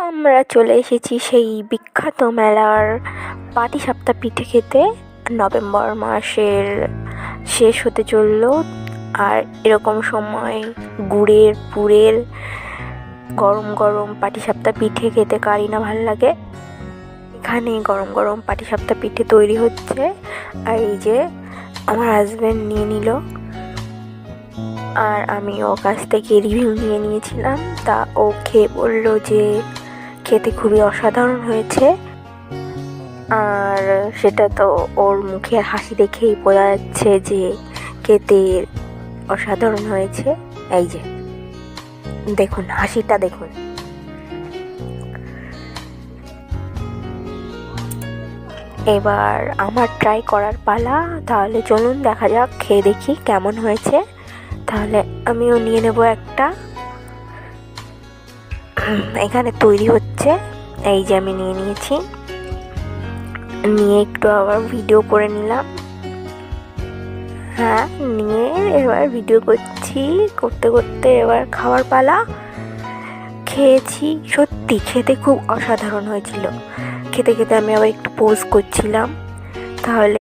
আমরা চলে এসেছি সেই বিখ্যাত মেলার পাটিসাপটা পিঠে খেতে। নভেম্বর মাসের শেষ হতে চললো, আর এরকম সময় গুড়ের পুরের গরম গরম পাটিসাপটা পিঠে খেতে কারই না ভালো লাগে। এখানে গরম গরম পাটিসাপটা পিঠে তৈরি হচ্ছে, আর এই যে আমার হাজব্যান্ড নিয়ে নিল, আর আমি ওর কাছ থেকে রিভিউ নিয়ে নিয়েছিলাম। তা ও খেয়ে বললো যে খেতে খুবই অসাধারণ হয়েছে, আর সেটা তো ওর মুখের হাসি দেখেই বোঝা যাচ্ছে যে খেতে অসাধারণ হয়েছে। এই যে দেখুন, হাসিটা দেখুন। এবার আমার ট্রাই করার পালা, তাহলে চলুন দেখা যাক, খেয়ে দেখি কেমন হয়েছে। তাহলে আমিও নিয়ে নেব একটা। এখানে তৈরি হচ্ছে, এই যে আমি নিয়ে নিয়েছি, নিয়ে একটু আবার ভিডিও করে নিলাম। হ্যাঁ, নিয়ে এবার ভিডিও করছি, করতে করতে এবার খাওয়ার পালা। খেয়েছি, সত্যি খেতে খুব অসাধারণ হয়েছিল। খেতে খেতে আমি আবার একটু পোজ করছিলাম। তাহলে